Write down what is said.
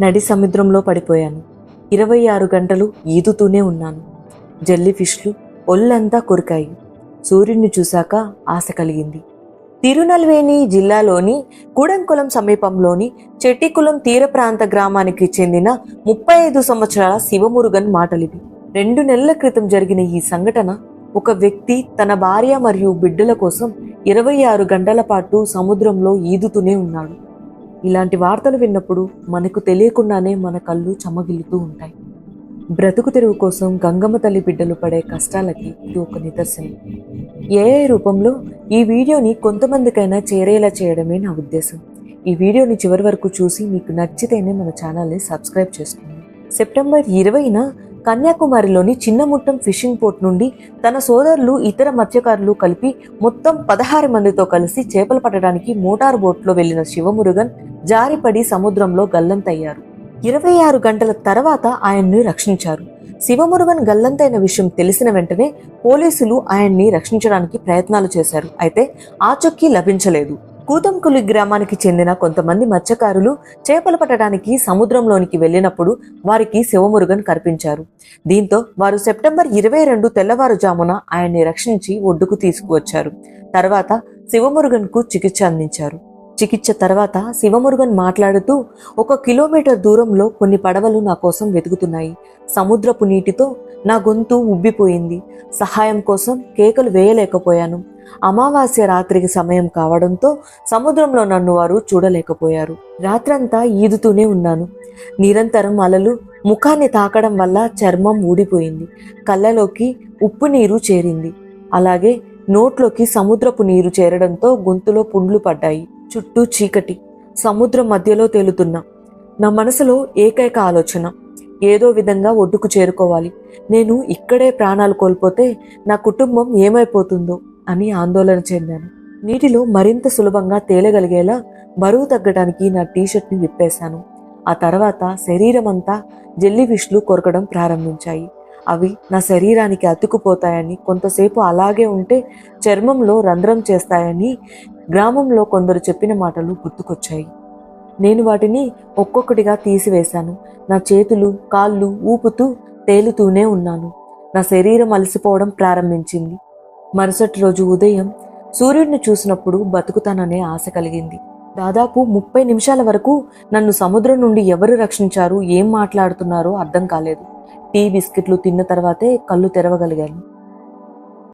నడి సముద్రంలో పడిపోయాను. 26 గంటలు ఈదుతూనే ఉన్నాను. జెల్లీ ఫిష్లు ఒళ్ళంతా కొరికాయి. సూర్యుడిని చూశాక ఆశ కలిగింది. తిరునల్వేలి జిల్లాలోని కూడంకులం సమీపంలోని చెట్టికులం తీర ప్రాంత గ్రామానికి చెందిన 35 సంవత్సరాల శివమురుగన్ మాటలివి. 2 నెలల క్రితం జరిగిన ఈ సంఘటన ఒక వ్యక్తి తన భార్య మరియు బిడ్డల కోసం 26 గంటల పాటు సముద్రంలో ఈదుతూనే ఉన్నాడు. ఇలాంటి వార్తలు విన్నప్పుడు మనకు తెలియకుండానే మన కళ్ళు చెమ్మగిల్లుతూ ఉంటాయి. బ్రతుకు తెరువు కోసం గంగమ్మ తల్లి బిడ్డలు పడే కష్టాలకి ఇది ఒక నిదర్శనం. ఏఐ రూపంలో ఈ వీడియోని కొంతమందికైనా చేరేలా చేయడమే నా ఉద్దేశం. ఈ వీడియోని చివరి వరకు చూసి మీకు నచ్చితేనే మన ఛానల్ని సబ్స్క్రైబ్ చేసుకోండి. సెప్టెంబర్ 20న కన్యాకుమారిలోని చిన్నముట్టం ఫిషింగ్ పోర్ట్ నుండి తన సోదరులు ఇతర మత్స్యకారులు కలిపి మొత్తం 16 మందితో కలిసి చేపలు పట్టడానికి మోటార్ బోట్లో వెళ్లిన శివమురుగన్ జారిపడి సముద్రంలో గల్లంతయ్యారు. 26 గంటల తర్వాత ఆయన్ని రక్షించారు. శివమురుగన్ గల్లంతైన విషయం తెలిసిన వెంటనే పోలీసులు ఆయన్ని రక్షించడానికి ప్రయత్నాలు చేశారు. అయితే ఆచూకీ లభించలేదు. కూతంకులి గ్రామానికి చెందిన కొంతమంది మత్స్యకారులు చేపలు పట్టడానికి సముద్రంలోనికి వెళ్లినప్పుడు వారికి శివమురుగన్ కనిపించారు. దీంతో వారు సెప్టెంబర్ 22 తెల్లవారుజామున ఆయన్ని రక్షించి ఒడ్డుకు తీసుకువచ్చారు. తర్వాత శివమురుగన్కు చికిత్స అందించారు. చికిత్స తర్వాత శివమురుగన్ మాట్లాడుతూ, 1 కిలోమీటర్ దూరంలో కొన్ని పడవలు నా కోసం వెతుకుతున్నాయి. సముద్రపు నీటితో నా గొంతు ఉబ్బిపోయింది. సహాయం కోసం కేకలు వేయలేకపోయాను. అమావాస్య రాత్రికి సమయం కావడంతో సముద్రంలో నన్ను వారు చూడలేకపోయారు. రాత్రంతా ఈదుతూనే ఉన్నాను. నిరంతరం అలలు ముఖాన్ని తాకడం వల్ల చర్మం ఊడిపోయింది. కళ్ళలోకి ఉప్పు నీరు చేరింది. అలాగే నోట్లోకి సముద్రపు నీరు చేరడంతో గొంతులో పుండ్లు పడ్డాయి. చుట్టూ చీకటి. సముద్రం మధ్యలో తేలుతున్నా. నా మనసులో ఏకైక ఆలోచన, ఏదో విధంగా ఒడ్డుకు చేరుకోవాలి. నేను ఇక్కడే ప్రాణాలు కోల్పోతే నా కుటుంబం ఏమైపోతుందో అని ఆందోళన చెందాను. నీటిలో మరింత సులభంగా తేలగలిగేలా బరువు తగ్గడానికి నా టీషర్ట్ని విప్పేశాను. ఆ తర్వాత శరీరం అంతా జెల్లీ ఫిష్లు కొరకడం ప్రారంభించాయి. అవి నా శరీరానికి అతుకుపోతాయని, కొంతసేపు అలాగే ఉంటే చర్మంలో రంధ్రం చేస్తాయని గ్రామంలో కొందరు చెప్పిన మాటలు గుర్తుకొచ్చాయి. నేను వాటిని ఒక్కొక్కటిగా తీసివేశాను. నా చేతులు కాళ్ళు ఊపుతూ తేలుతూనే ఉన్నాను. నా శరీరం అలసిపోవడం ప్రారంభించింది. మరుసటి రోజు ఉదయం సూర్యుడిని చూసినప్పుడు బతుకుతాననే ఆశ కలిగింది. దాదాపు 30 నిమిషాల వరకు నన్ను సముద్రం నుండి ఎవరు రక్షించారు, ఏం మాట్లాడుతున్నారో అర్థం కాలేదు. టీ బిస్కెట్లు తిన్న తర్వాతే కళ్ళు తెరవగలిగాను.